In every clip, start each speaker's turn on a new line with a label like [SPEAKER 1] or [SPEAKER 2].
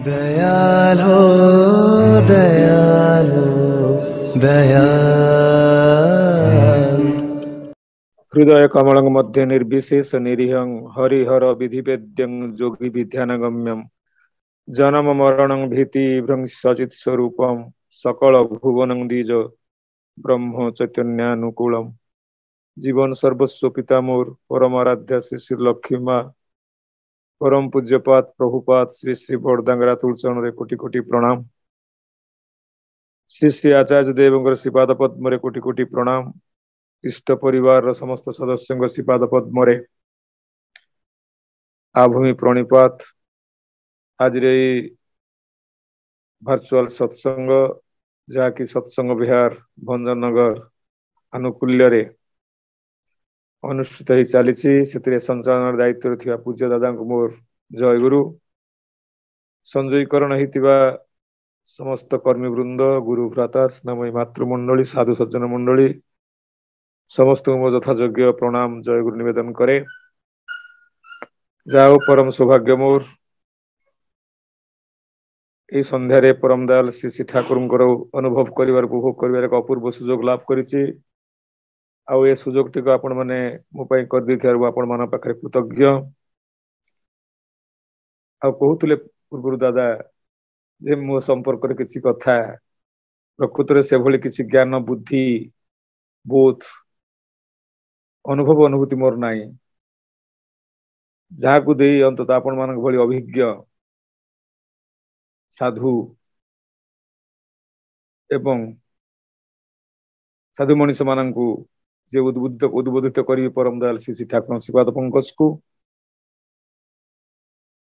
[SPEAKER 1] दयालो दयालो दयाल
[SPEAKER 2] हृदय कमलं मध्ये निर्विशेष निरीहं हरिहर विधिवेद्यं योगी विद्यानगम्यं जन्म मरणं भीति भ्रंशचित स्वरूपं सकल भुवनं द्विज ब्रह्म चैतन्यानुकूलम। जीवन सर्वस्व पिता मोर परम आराध्य श्री श्री लक्ष्मी माँ परम पूज्यपात प्रभुपात श्री श्री बड़दांगरा तुलचरण रे कोटि कोटि प्रणाम। श्री श्री आचार्य देवंकर श्रीपाद पद्म रे कोटि कोटि प्रणाम। इष्ट परिवार समस्त सदस्यों श्रीपाद पद्म रे आभूमि प्रणिपात। आज वर्चुअल सत्संग जहाँकि सत्संग विहार भंजनगर आनुकूल्य रे अनुष्ठित ही चली संचालन दायित्व थिबा पूज्य दादा को मोर जय गुरु। संजयीकरण होता समस्त कर्मी वृंद गुरु भ्राता स्नामयी मातृमंडली साधु सज्जन मंडली समस्त मो यथायोग्य प्रणाम जय गुरु निवेदन करे। जाओ परम सौभाग्य मोर ये संध्यारे परम दयाल श्री श्री ठाकुर अनुभव कर उपभोग कर एक अपूर्व सुजोग लाभ करिछि। आउ ए सुजोग टी आपण माने मो पई कर दिथियार आपण मान पाखरे कृतज्ञ। आ कहूतले पूर्व दादा जे मो संपर्क रे किछि कथा प्रकृत रे से भली किछि ज्ञान बुद्धि बोध अनुभव अनुभूति मोर नाही जहाँ को दे अंतत आपण मान भली अभिज्ञ साधु एवं साधु मनीष मानू जे उद्बोधित करी परम दयाल श्री ठाकुर श्रीपाद पंकज को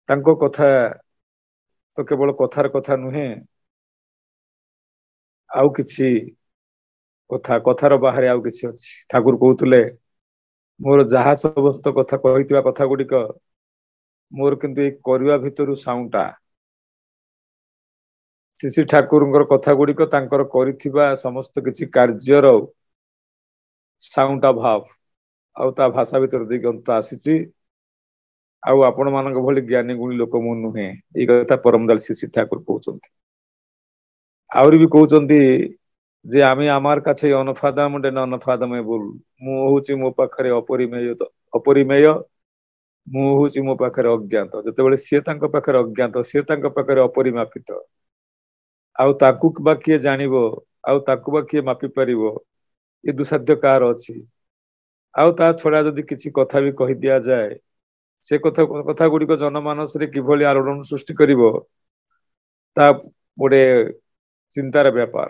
[SPEAKER 2] तांको कथा तो केवल कथार कथा नुहे आउ किछि कथा कथार बाहर आउ किछि अछि। ठाकुर कहउतले मोर जहा समस्त कथा कहितबा कथा गुडिक मोर किंतु ए करबा भितरु साउंटा श्री श्री ठाकुरଙ୍କର कथा गुडिक तांकर करिथिबा समस्त किछि कार्यर साउंटा भाव आउ ता भाषा भितर दिगंत आसीची। आउ आपण मानक भली ज्ञानी गुणी लोक मु नुहे ए कथा परमदाल श्री श्री ठाकुर कहउचंती। आउरी भी कहउचंती जे आमी आमार काछे अनफादम डेन अनफादमेबल मु होउची मो पाखरे अपरिमेय मु होउची मो पाखरे अज्ञात जतेबेले से तांको पाखरे अज्ञात से तांको पाखरे अपरिमापित आउ ताकू बा किए जानिबो आउ ताकू बा किए मापी परिबो ये दुसाध्य कार अछि। आउ ता छडा जदि किछि कथा भी कहि दिया जाए से कथा गुडिक जनमानस रे किभली आलोड़न सृष्टि करिवो ता गोटे चिंतार व्यापार।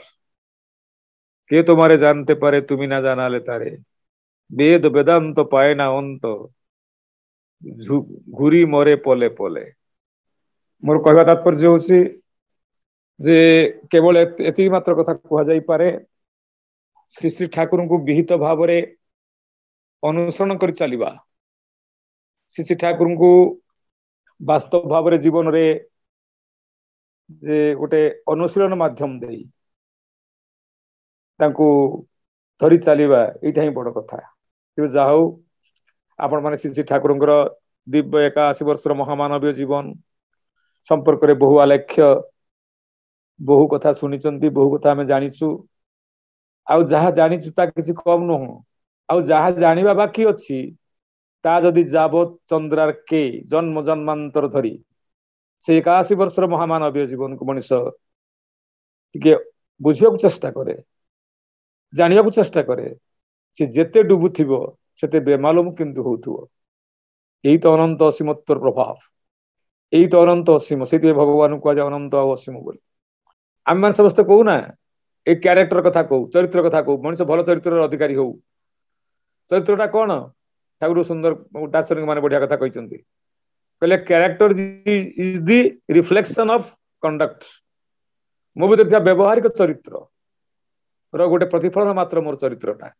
[SPEAKER 2] के तुम्हारे जानते पारे तुमी ना जानाले तारे वेद वेदांत पाए ना अंत घुरी मरे पले पले। मोर कहवा तात्पर्य होछि जे केवल एति मात्र कथा कह जाई पारे श्री श्री ठाकुर को विहित भाव रे अनुसरण कर चलिबा श्री श्री ठाकुर को वास्तव भाव रे जीवन रे जे गोटे अनुशीलन माध्यम देई तांको धरी चलिबा एटा ही बड़ कथा। तेबे जा हो आपण माने श्री श्री ठाकुरଙ୍କର दिव्य 81 वर्षर महामानवीय जीवन संपर्क रे बहु आलेख्य बहु कथा सुनिचंती बहु कथा हमें जानिछु आउ जहा जानिछु ता किछि कम न हो आउ जहा जानिबा बाकी अछि ता जदि जाबत चंद्रार के जन्म जन्मांतर धरी से 81 वर्षर महामानवीय जीवन को मनीष टिके बुझिया चेष्टा करे जानिया चेष्टा करे से जेते डुबुथिबो सेते बेमालूम किंतु होथुओ एई तो अनंत असीमत्वर प्रभाव एई तो अनंत असीम सेति भगवान को जा अनंत असीम बोली आम मान समस्त कहू ना ए क्यारेक्टर कथा कहू चरित्र कथा कहू मनीष भल चरित्र अधिकारी हो चरित्रटा कौन ठाकुर सुंदर दार्शनिक माने बढ़िया कथा कहते कहले character is the reflection of conduct मो भीतर थिया व्यवहारिक चरित्र रो गोटे प्रतिफलन मात्र मोर चरित्रटा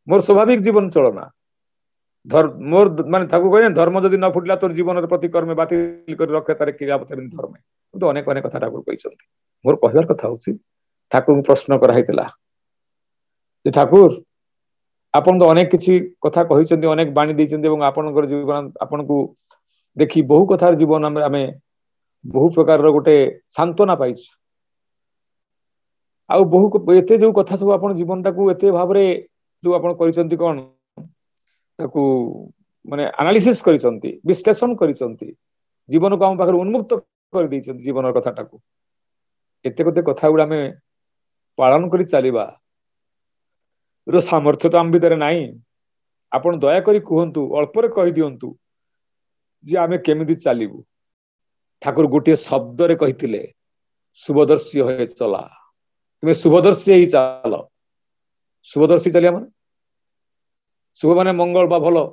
[SPEAKER 2] मोर स्वाभाविक जीवन चलना मोर माने ठाकुर कहने धर्म जदि न फुटला तोर जीवन प्रतिकर्म बातिल कर रखे तारे कि धर्म तो अनेक अनेक कथा ठाकुर कहते मोर कहबार कथा होछि ठाकुर प्रश्न कराइतिला जे ठाकुर आपण तो अनेक किछि कथा कहिसंती अनेक बाणी दैचंती एवं आपनकर जीवन आपन को देखि बहु कथार जीवन आमे बहु प्रकार गोटे सांत्वना पाइछु आउ बहु एते जो कथा सब आपण जीवन टाकू एते भाबरे जो आपण करिसंती कोन ताकू माने एनालिसिस करिसंती विश्लेषण करिसंती जीवन को हम पाखर उन्मुक्त कर दैछंती जीवन कथा टाकू एते कते कथा गुडा में पालन करी चलीबा रो सामर्थ्य तो आम भीतर नाही आपण दया करी कहंतु अल्परे कहि दियंतु जे आमे केमिति चालिबु ठाकुर गोटे शब्द रे कहिथिले शुभदर्शी होय चला तुमे शुभदर्शी ही चाल शुभदर्शी चलिया माने शुभ माने मंगल बा भलो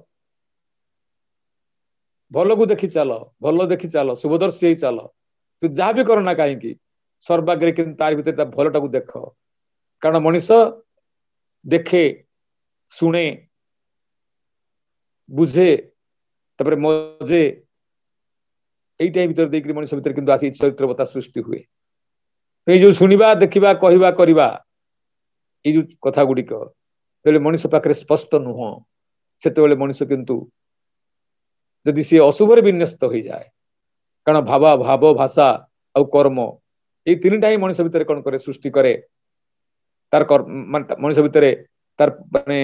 [SPEAKER 2] भलो को देखि चाल भलो देखि चाल शुभदर्शी ही चाल तू जहाँ भी करना कहीं सर्वाग्रे कि तार भीतर भलटा को देख कारण मनीष देखे शुणे बुझे तापर मजे एइटा भीतर देख मनीष भीतर किंतु आसी चरित्रवता सृष्टि हुए तो ये जो शुणा देखा कहवा करवा ये जो कथा गुड़िक जो मनीष पाखे स्पष्ट नुह से मनीष किंतु जदि सी अशुभरे विन्यस्त हो जाए कारण भावा भाव भाषा और कर्म ये तीनटा ही मनीष भितर कौन करे सृष्टि करे तार मनीष भितर तार माने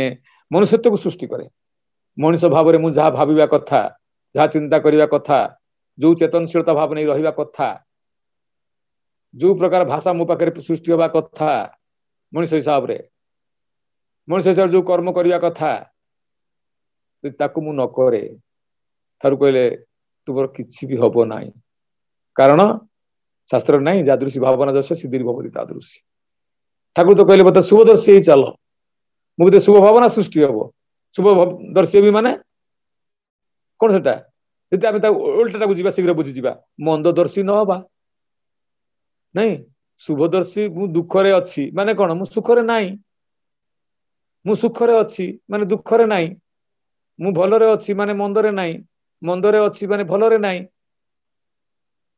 [SPEAKER 2] मनुष्यत्व को सृष्टि करे मनीष भाव में मुझे भाविबा कथा जहाँ चिंता करने कथा जो चेतनशीलता भाव नहीं रहिबा कथा जो प्रकार भाषा मो पाखे सृष्टि होगा कथा मनीष हिसाब रे मनीष हिसाब जो कर्म करने कथा ताकू मु न करे थारु कहले तुमर किछि भी हबो नाही कारण शास्त्र नहीं जादृशी भावना जस सिद्धि भवती तादृशी ठाकुर तो कहले बता शुभदर्शी ही चल मुझे शुभ भावना सृष्टि हम शुभ दर्शी भी माने कौन सेटा जदि आम उल्टा को शीघ्र बुझी जा मंददर्शी न हवा नहीं शुभदर्शी मु दुखरे अच्छी माने कौन मु सुखरे नाही मु सुखरे अच्छी माने दुखरे नाही मु भलरे अच्छी माने मंदरे नाही मंदरे अच्छी माने भलरे नाही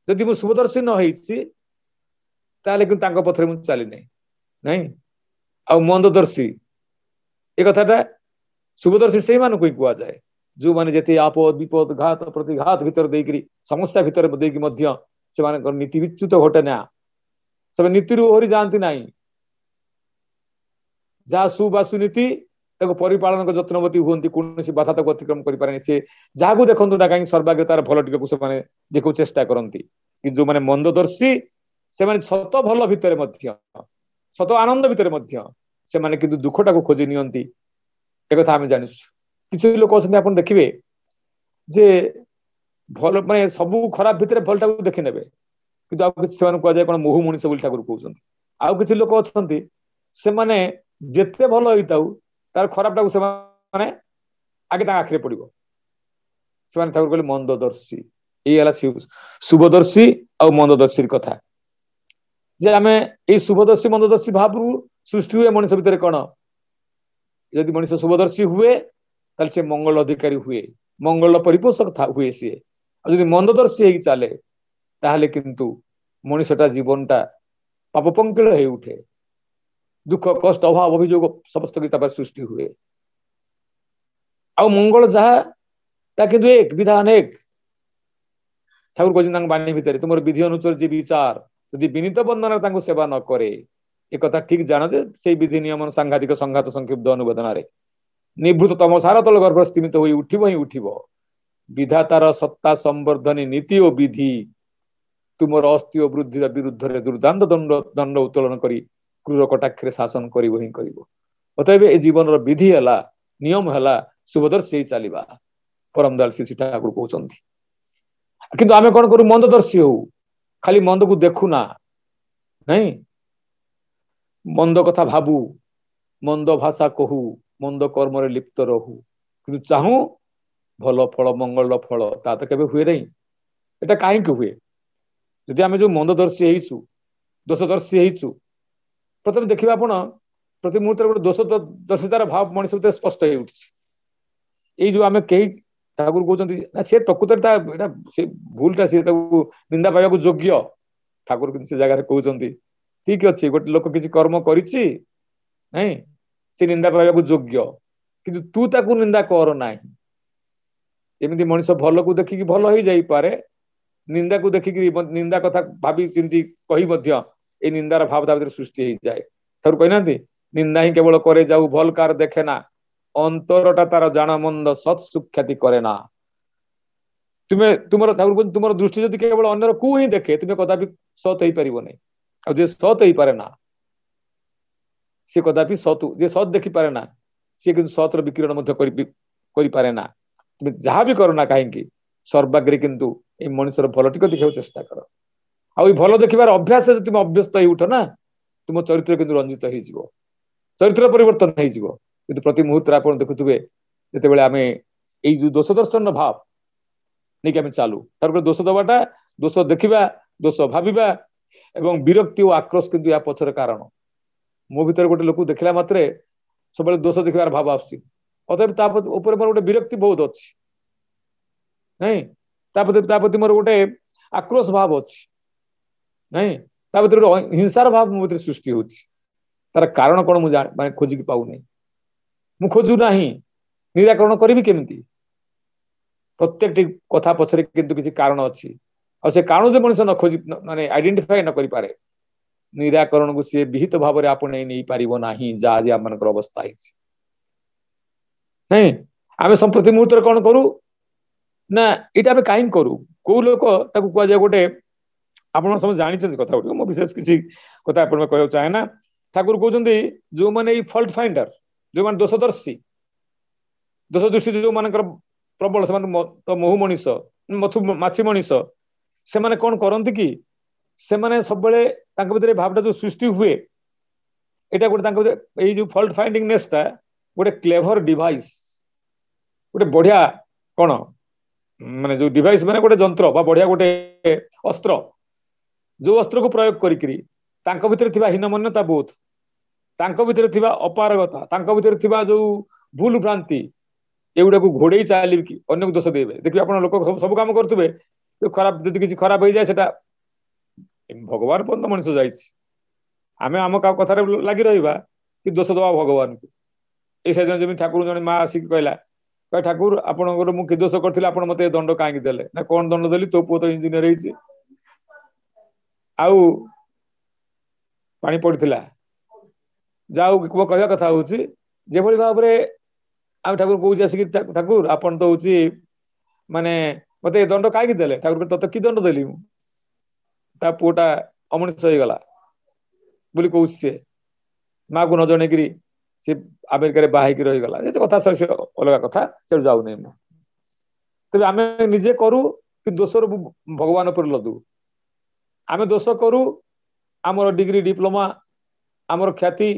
[SPEAKER 2] जदि मु शुभदर्शी न होईछि ताले कि तांको पथरे मु चली नहीं आ मंददर्शी ए कथाटा शुभदर्शी से मान को कुआ जाए जो माने जेते आपद विपद घात प्रतिघात भीतर देकरी समस्या भीतर देकी मध्य से माने नीति विच्युत घटे ना सब नीति ओहरी जानती नहीं जहाँ सुनीति परिपालन जत्नवती हूँ कौन बाधा तक अतिक्रम करें सी जहाँ देखु ना कहीं सर्वाग्रतार भल टी से देखो चेष्टा करती कि जो मैंने मंददर्शी से माने सत भल भितर सत आनंद भितर से माने किंतु दुखटा को खोजी नियंती एक कथा आम जानी किसी लोक अच्छा आप देखिए जे भल माने सबू खराब भितर भलटा को देखी नेबे किंतु आ कहुए कौन मोहु मनीष बोली ठाकुर कहते आउ किसी लोक अच्छा से माने जेते भल होता तार खराबटा को से आगे आखिरे पड़ो से ठाकुर कहले मंददर्शी ये शुभदर्शी और मंददर्शी कथा जे आम ये शुभदर्शी मंददर्शी भाव सृष्टि हुए मनीष भितर कौन यदि मनीष शुभदर्शी हुए ताल से मंगल अधिकारी हुए मंगल परिपोषक हुए सी और जब मंददर्शी हो चले ताहले किंतु मनीषटा जीवनटा पापपंकिल हो उठे दुख कष्ट अभाव अभियोग समस्त की सृष्टि हुए आ मंगल जहा किंतु एक विधान एक ठाकुर कहते बाणी भितर तुम विधि अनुसार जी विचार यदि विनीत बंधन सेवा न करे एक कथा ठीक जान जे से विधि नियमन सांघातिक संघात संक्षिप्त अनुबोधन निवृत्त तम सार तल गर्भ स्थिमित हो उठिब ही उठिब विधातार सत्ता संवर्धनी नीति और विधि तुमर अस्थि और वृद्धि विरुद्ध दुर्दांत दंड उत्तोलन करी क्रूर कटाक्षरे शासन करिबो ही करिबो अतएव ए जीवन विधि है नियम है शुभदर्शी चलवा परम दयाल श्री ठाकुर कहते किंतु आमे कौन करू मंददर्शी हो खाली मंद को देखु ना नहीं मंद कथा भाबू मंद भाषा कहू मंद कर्म लिप्त रहू किंतु चाहू भल फल मंगल फल ता तो केबे हुए नहीं एटा कहीं हुए यदि आमे जो मंददर्शी होइछु दोषदर्शी होइछु प्रथम देखिए आप प्रति मुहूर्त गोटे दोषदर्शितार भाव मनीष भीतर स्पष्ट हो उठी जो आम कई ठाकुर कहते सी प्रकृत से भूलटा सी निंदा पाइबा योग्य ठाकुर से जगह कहते ठीक अच्छे गोटे लोक किसी कर्म करिछि से निंदा पाइबा योग्य किंतु तू ताकू निंदा कर ना एमती मनीष भल को देखिकी भल हो जाइपे निंदा को देखिकी निंदा कथा भावी चिंती कही ए निंदार भाव ता भीतर सृष्टि हो जाए ठाकुर कहना निंदा ही केवल करे जाऊ भल कार देखे ना अंतरटा तार जान मंद सत सुख्याति करे ना तुम्हें तुम ठाकुर तुम दृष्टि जब केवल अन्यर को ही देखे तुम्हें कदापि सत हो पार नहीं आ सत हो पारे ना सी कदापि सत जे सत देखी पारे ना सी कि सतर विकिरण करे ना तुम जहाँ भी कर ना कहीं सर्वाग्रे किंतु ये मनुष्यर भल टिक देखा चेष्टा कर आई भल देखार अभ्यास तुम अभ्यस्त हो उठ ना तुम चरित्र किंतु रंजित हो चरित्र परिवर्तन हो प्रति मुहूर्त आप देखुए जिते आम जो दोष दर्शन भाव नहीं कि चालू तार दोष दबाटा दोष देखा दोष भाविबा एवं विरक्ति और आक्रोश किंतु या पछर कारण मो भीतर गोटे लोक देखला मात्रे सब दोष देखार भाव आसुची अतएव गोटे विरक्ति बहुत अच्छी नहीं तापति मोर गोटे आक्रोश भाव अच्छी नहीं तापति गोटे हिंसार भाव मो भीतर सृष्टि होची तार कारण कौन मुझे खोजिकी पाऊनी मु खोजु ना निराकरण करी केमिति प्रत्येक कथा पछरे किंतु किसी कारण अच्छी और से कारण जो मनुष्य न खोजी माने आइडेंटिफाई न करि पारे निराकरण को सी विहित भाव में आपणे नहीं पारिबो नाही जा जे आमनकर अवस्था हिची नहीं आमे संप्रति मुहूर्त कौन करू ना इटा आमे काहे करू को लोक ताकू कुआ जाय गोटे आपण सब जानि छन कथा गुड मो विशेष किसी कथा आपण कहयो चाहे ना ठाकुर कहउछन्ती जो माने फॉल्ट फाइंडर जो माने दोषदर्शी दोष दृष्टि जो मानकर प्रबल से तो मोहु मनीष माछी मनीष से माने कौन करती कि से माने सब बेले भावटा जो सृष्टि हुए एटा गोटे जो फॉल्ट फाइंडिंग नेसटा गोटे क्लेभर डिवाइस गोटे बढ़िया कौन माने जो डिवाइस माने गोटे जंत्र बा बढ़िया गोटे अस्त्र जो अस्त्र को प्रयोग करी तांको भितर थिबा हीनमन्यता बोध तांको भितर थिबा अपारगता तांको भितर थिबा जो भूल भ्रांति एगुड़ा को घोड़े चली कि अन्य को दोष देवे देखिए आप लोक सब काम करुवे तो खराब जब किसी खराब हो जाए सेटा भगवान पर्यंत मनुष्य जामें आम कथा लगी रहा कि दोष दबा भगवान को ये जमी ठाकुर जन माँ आसिक कहला ठाकुर आपंकर मुझे दोष करी आप मत दंड कहीं देले ना कौन दंड देली तो पुओ तो इंजीनियर आउ पानी पड़ता जाऊ कहवा कथा हूँ जो भाव में आम ठाकुर कौच आसिक ठाकुर आपन तो हूँ माने मत दंड कहीं देले ठाकुर तत कि दंड देली ता पुओटा अमनुष्य हो गला बोली कौच सी माँ को न जन सी अमेरिका बाहर रहीगला ये कथा अलग कथा से जाऊनी तेज आम निजे करू कि दोषर भगवान पर लदू आम दोष करू आमर डिग्री डिप्लोमा आमर ख्याति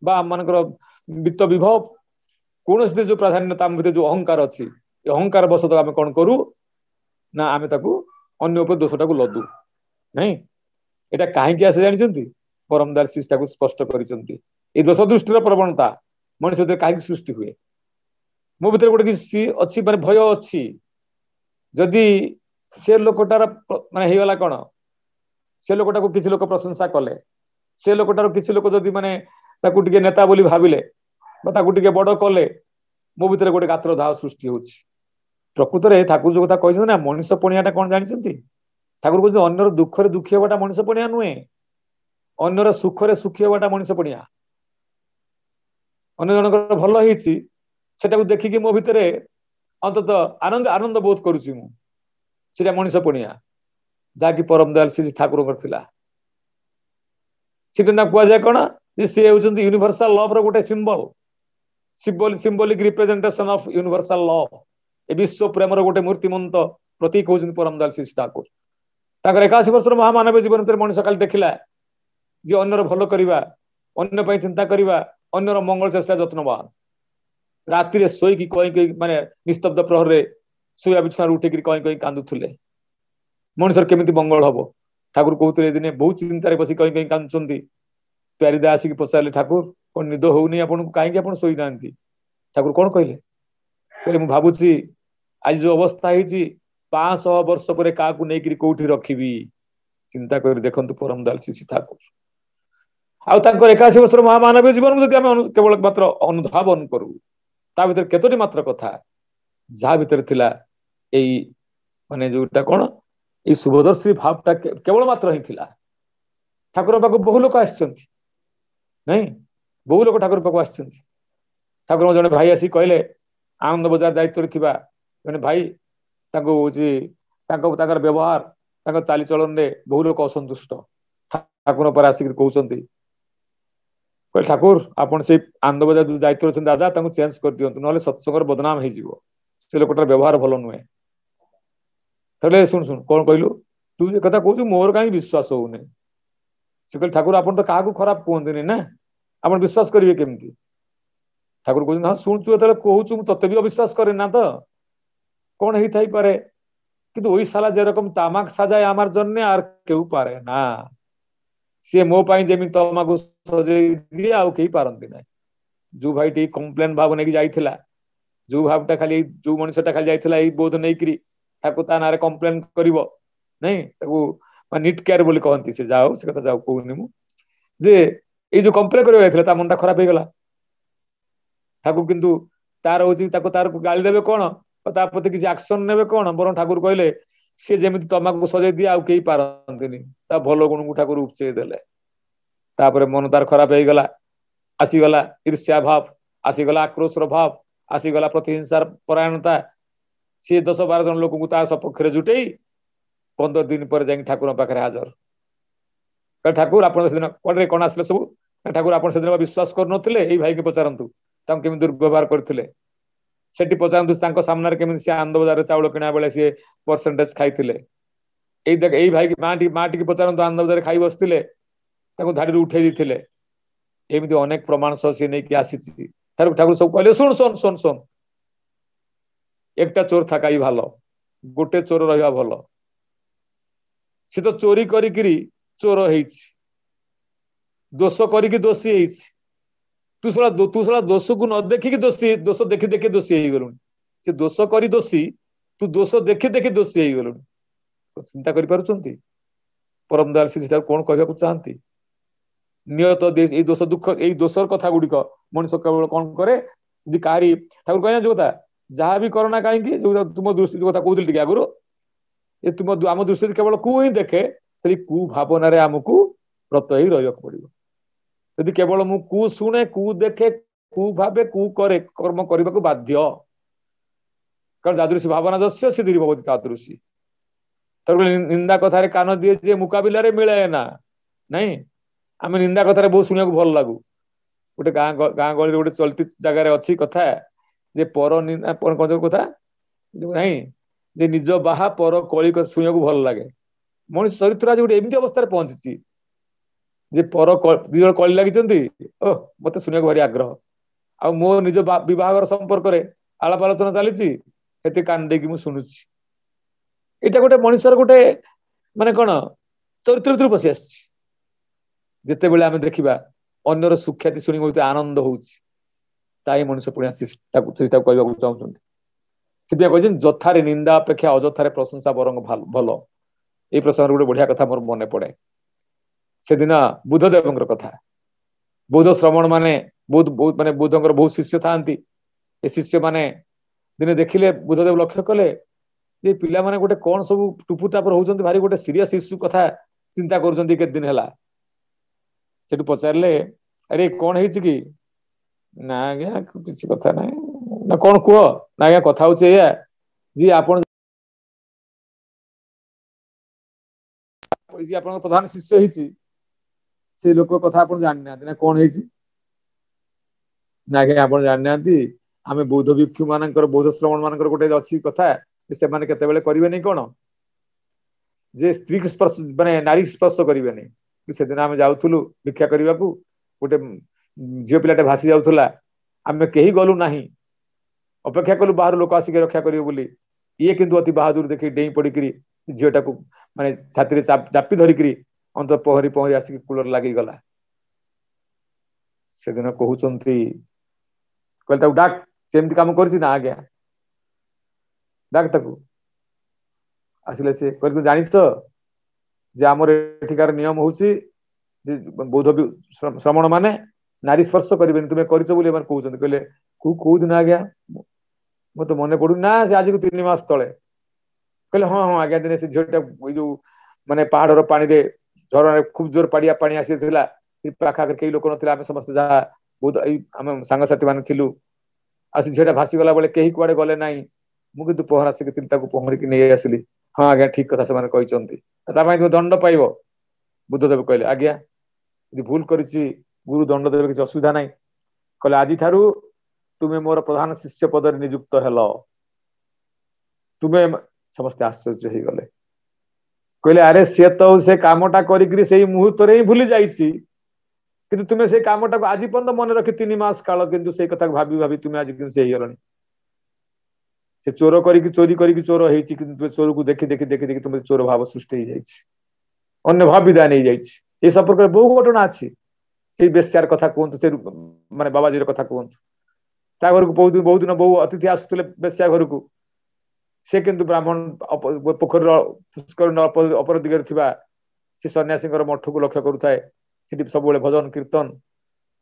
[SPEAKER 2] बा आम मानकर वित्त विभव कौन जो प्राधान्यता भीतर जो अहंकार अच्छी अहंकार बस आम कौन करू ना आम अन्य उपर दोषटा को लदू नहीं एटा कहीं आसे जानते परमदार शिष्टा को स्पष्ट करिसेंती ए दोष दृष्टि प्रवणता मनुष्य कहीं सृष्टि हुए मो भीतर गोटे किसी अच्छी माने भय अच्छी जदि से लोकटार माने हेगला कौन से लोकटा को किसी लोक प्रशंसा कले से लोकटार किसी लोक जदि माने ताकू टिके नेता बोली भाविले ताकू टिके बड़ कले मो भीतर गोटे गात्र दाह सृष्टि होची प्रकृत में ठाकुर जो कथा कहते ना मनुष्य पणियाटा कौन जानते ठाकुर कहते अन्यर दुखरे दुखी हवाटा मनुष्य पणिया नुहे अन्यर सुखरे सुखी हवाटा मनुष्य पणिया अन्य जनकर भल होता देखिकी मो भितर अंतत आनंद आनंद बोध करुच्ची मुझे मनुष्य पणिया जहाँकि परम दयाल श्री ठाकुर सी कहुए कौन सी होती यूनिवर्सल लव रो गोटे symbol symbolic representation of universal love ए विश्व प्रेमर गोटे मूर्तिमंत प्रतीक होती परम दयाल श्री ठाकुर 81 वर्ष महामानव जीवन मनुष्य काली देखला जे अन्यर भल करवा अन्य चिंता करवा अन्यर मंगल चेष्टा जत्नवान राति शोक कहीं माने निस्तब्ध प्रहर में शोया बिछार उठिक कहीं कहीं कांदुले मनुष्य केमी मंगल हम ठाकुर कहते दिने बहुत चिंतार बस कहीं कहीं कांदुंट प्यारीदा आसिक पचारे ठाकुर कौन निद होनी आपको कहीं आप शोई ना ठाकुर कौन कहले मुझे भावुची आज जो अवस्था है 500 वर्ष पर क्या कौटी रखी चिंता कर देखु परम दयाल श्री ठाकुर आउ 81 वर्ष महामानवीय जीवन केवल मात्र अनुधावन करू ता भीतर केतोटी मात्र कथा जहाँ भीतर थिला ଏଇ ମାନେ ଯୋଉଟା କଣ ଏଇ शुभदर्शी भावटा केवल मात्र ही थिला ठाकुर पाखु बहु लोक आछंती नहीं बहु लोक ठाकुर पाखु आछंती ठाकुर जने भाई आसी कहले आनंद बजार दायित्व थिबा जने भाई ताको होची ताकर व्यवहार ताकर चाली चलन रे बहु लोक असंतुष्ट ठाकुर पर आसी कहउचंती कहले ठाकुर आपण से आनंद बजार दायित्व छन दादा ताको चेंज कर दियंतु नले सत्संगर बदनाम हे जीवो से लोकटर व्यवहार भलो नुहे तले सुन सुन कोन कहलु तू जे कथा कहू मोर काई विश्वास होउने से कहले ठाकुर आपण तो काहाकू खराब कहंदिनी ना आपण विश्वास करिवे केमती ठाकुर कहउछन हां सुन तू एतले कहूछु तते भी अविश्वास करे ना तो कोन हेई थाई पारे किंतु ओई साला जे रकम तामाक साजाय आमार जन्ने आर केउ पारे ना से मो पाई जेमि तमाकू सजै दिए आउ केही पारंती ना जो भाई टी कंप्लेन भाव नेकी जाइथिला जो भावटा खाली जो मनुष्यटा खाली जाइथिला एई बोध नेकरी ताको ता नारे कंप्लेन करिवो नहीं ताको निट केयर बोली कहंती से जाओ से कथा जाओ कहूनी मु जे ए जो कंप्लेन करियो जाइथिला ता मनटा खराब हे गेला ठाकुर किंतु तार होची ताको तार गाली देबे कोन ता प्रति किसी एक्शन नेबे कोन बरं ठाकुर कहले से जेमिति तमाकू सजै दिए आउ केही पारंतीनी ता भलो गुण ठाकुर उपचे देले तापरे मन तार खराब हे गेला आसी गला ईर्ष्या भाव आसी गला आक्रोश रो भाव आसी गला प्रतिहिंसार परायणता सी 10-12 जन लोक को सपक्ष जुटे 15 दिन पर जाए ठाकुर पाखे हाजर ठाकुर आपण से दिन कौन आसले सब ठाकुर आप विश्वास कर भाई के पचारतु केमी दुर्व्यवहार करते सेठी पचारतु सामने केमी सी आनंद बजार चाउल किणा बेले सी परसेंटेज खाई भाई माटी पचारतु आनंद बजार खाई बसते धाड़ी उठे देते एमती अनेक प्रमाण सह सी नहीं आसी ठाकुर सब कहले सुन सुन सुन सुन एकटा चोर थाकाई भालो गोटे चोर रहा भल सी तो चोरी करी चोर दोष करी दोषी तू सला दोष को न देखिकी दोष देखी देखी दोषी हो गलु से दोष करी दोषी तू दोष देखी देखी दोषी हो गलु चिंता कर परम दयाल श्री कौन कहना चाहती नियत दोष दुख यही दोषर कथा गुड़िक मनुष्य केवल कौन करे कहारी ठाकुर कहना जो कथा जहाँ भी करना कहीं तुम दृष्टि कथा कहते आगुरी ये तुम आम दृष्टि केवल कु ही देखे से कु भावना आमको रत ही रहा पड़ो यदि केवल मु कु शुणे कु देखे कु भावे कु करे कर्म करने को बाध्य कारण जादृशी भावना जस्य सिद्धि भवती तादृशी निंदा कथार कान दिए जे मुकाबिला मिले ना नहीं आम निंदा कथार बहुत शुणा भल लगू गोटे गाँ गहली गोटे चलती जगार अच्छी कथा जे पर कथा नहीं जे निज बाहा पर कली शुणा भल लगे मनुष्य चरित्र आज गोटे एमती अवस्था पहुंची जे पर दिज कली लगी मत शुणा भारी आग्रह आ मो निज बहर संपर्क आलाप आलोचना चली कान देकी मुझे शुणुची यहाँ गोटे मनुष्यर गोटे माने कौन चरित्र भीतर पशि आसी जिते बेले आम देखा अन्यर सुख्याति शुणी बहुत आनंद होता मनुष्य पुणी कहवाक चाहते कहते जथारे निंदा अपेक्षा अजथारे प्रशंसा बरंग भल ये प्रसंग गोटे बढ़िया कथा मोर मन पड़े से दिन बुद्धदेव कथा बौद्ध श्रमण माने बहुत माने बुद्धंकर बहुत शिष्य था शिष्य माने दिने देखिले बुद्धदेव लक्ष्य कले जे पिला माने गोटे कौन सब टुपुर टापर होउछन्ति भारी गोटे सीरियस इश्यू कथा चिंता करूछन्ति के दिन हला सेटु पचारले अरे कौन है कि ना आज्ञा किसी कथा ना ना कौन कह ना आज्ञा कथा होचे या जी आपण जी आपण प्रधान शिष्य हिची से लोक कथा आपण जानि ना ना कौन है ना आज्ञा आपण जानि नांती आमे बौद्ध भिक्षु मानकर बौद्ध श्रमण मानकर गोटे अच्छी कथा से माने केते बेले करिवे नै कोन जे स्त्री स्पर्श माने नारी स्पर्श करिवे नै से दिन आम जाऊलु भिक्षा करने को गोटे झील पिलाटे भासी जाऊला आम कहीं गलु ना अपेक्षा कलु बाहर लोक आसिक रक्षा करेंगे बोली ये किंतु अति बहादुर देखी डेई पड़ी झीटा को माने छाती चापी धरिक अंत पहरी पहरी आसिक कूलर लगिगला से दिन कहते कहते डाक सेमती काम कर आज्ञा डाक ताकू आसिले से जानिछ जे आमर एठिकार नियम होउची जे बौद्ध श्रमण माने नारी स्पर्श करेंगे तुम्हें करछ बोली कहते कहले को दिन आज्ञा मत मन पड़ू ना से आज को 3 मास तले कहले हाँ हाँ आज्ञा दिने से झीटा जो माने पहाड़र पानी रे झरना खूब जोर पाड़िया पानी आसीथिला पाखा कई लोक नथिला आमे समस्त जहा बहुत आम सांग साथी मान थिलु आसी झीटा भासी गला बेले कहीं कुआडे गले नाही मु किंतु पहरा शिखिଥିଲି ताको पहरिक नहीं आसिली हाँ आज्ञा ठीक कथा से कहते तुम दंड पाइब बुद्धदेव कहले आज्ञा यदि भूल करिछि गुरु दंड देवे किसी असुविधा नहीं कहले आज ठारू तुम्हें मोर प्रधान शिष्य पद नियुक्त हेल तुम्हें समस्ते आश्चर्य हो गले कहले अरे सी तो से कामटा करी से मुहूर्त ही भूली जाइछि किंतु तुम्हें से कामटा को आज पर्यंत मन रखी 3 मास काल किंतु से कथा भाभी भाभी तुम्हें आज से गलनी से चोर करी चोरी करी चोर होती किंतु चोर को देखी देखी देखी देखी तुम्हें चोर भाव सृष्टि हो अन्य भाव विदा नहीं जाइए संपर्क बहु घटना अच्छी से बेश्यार कथा कहतु से माने बाबाजी कथा कहतु घर को बहुत दिन बहु अतिथि आसुले बेश्या घर को से किंतु ब्राह्मण पोखर पुष्कर अपर दिगरे थिबा से सन्यासी मठ को लक्ष्य करुए सब भजन कीर्तन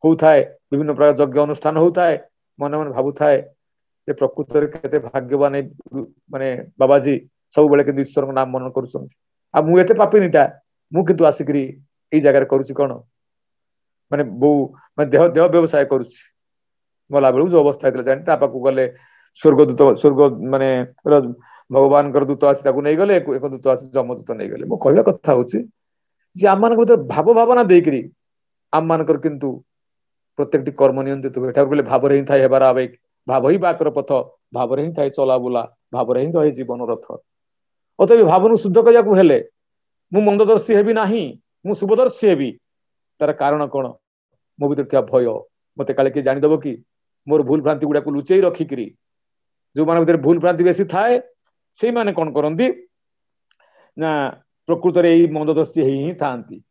[SPEAKER 2] होता है विभिन्न प्रकार यज्ञ अनुष्ठान होता है मन मन भावुए जे प्रकृत केते भाग्यवान माने बाबाजी सब बेले किंतु ईश्वर नाम मनन करुछंती आ मु एते पापिनीटा मु किंतु आसिकरी एई जगह करूछि कोन माने बहु माने देह देह व्यवसाय करुछि मला बेलू जो अवस्था हेतला जानि ता पाकु गले स्वर्गदूत स्वर्ग माने भगवान दूत आसी ताकू नहीं गले एक दूत आसी जमदूत नहीं गले मो कहला कथा होछि जे आम मान भाव भावना देकरी आम मान किंतु प्रत्येक कर्म नियंत्रित हुए ठाकुर कहले भाव रे ही थाए हेबार आवेग भाव ही बाकर पथ भाव रे ही थाए चला बुला भाव रे ही रहे जीवन रथ अतएव भावन शुद्ध करिया हेले मु मंददर्शी हेबी नाही मु शुभदर्शी हेबी तार कारण कौन मो भीतर थिया भय मते काले के जानिदब कि मोर भूल भ्रांति गुडा को लुचेई रखिकरी जो मान भीतर भूल भ्रांति बेसी थाए से माने कौन करंती ना प्रकृत रे एई मंददर्शी ही थांती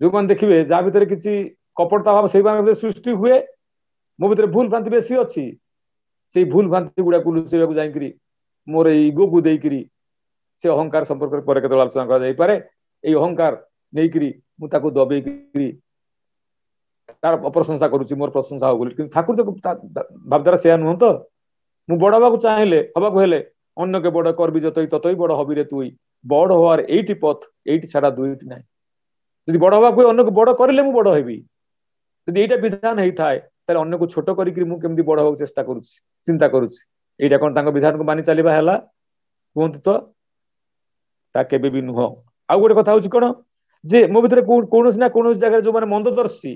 [SPEAKER 2] जो मान देखिबे जा भीतर किछि कपटता भाव से मान सृष्टि हुए मो भीतर भूल भ्रांति बेसी अच्छी से भूल भ्रांति गुडा को लुचेइबा को जाइकरी मोर ईगो को देइकरी से अहंकार संपर्क पर केते आलोचना करा जाई पारे एई अहंकार नेइकरी मु ताको दबेइकरी तार प्रशंसा करूची मोर प्रशंसा हो बोली ठाकुर तो भावधारा से नुह तो मु बड़ हवा चाहे हवा हेले अन्य के बड़ करबी जतई ततई बड़ हबी रे तुई बड़ हवार एइटी पथ एइटी छाड़ा दुईटी नाही यदि बड़ हवा अन्य को बड़ करिले मु बड़ हेबी यदि एइटा विधान हेई थाए ताले अन्य को छोट करिकरी मु केमदी बड़ हवा चेष्टा करूची चिंता करूची एइटा कोन तांको विधान को मानि चलीबा हैला कोंत तो ता केबे भी नुह आ गोटे कथा होची कोन जे मो भितर कोनोसी ना कोनोसी जगह जो माने मंददर्शी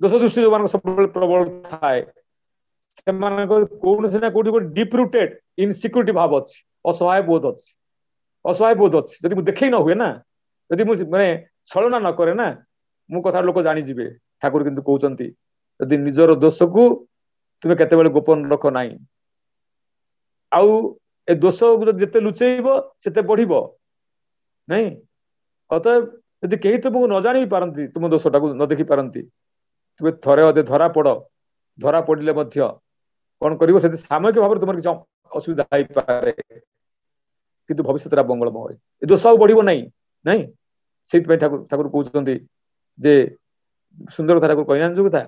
[SPEAKER 2] दोष दृष्टि जो मान सब प्रबल थाए कौन ना कौटी डीप रूटेड इनसिक्यूरिटी भाव अच्छी असहाय बोध अच्छी असहाय बोध अच्छी जदि मुझे देखे न हुए ना जदि मुझे माने छलना न करे ना मु कथा लोक जानी जिवे ठाकुर किंतु कहउचंती जदि निजर दोष को तुमे केते बेले गोपन रख नाही आउ ए दोष को जते लुचेइबो सेते बढ़िबो नहीं अतएव यदि केही तुमको न जानि पारंती तुम दोषटा को न देखि पारंती तुम थरे अधे धरा पड़ धरा पड़े कौन कर सामयिक भाव तुम किसी असुविधा हो पाए कि भविष्य मंगलमय ये दोष आ बढ़ ना नहीं से ठाकुर ठाकुर कहते जे सुंदर कथा ठाकुर कहना जो कथा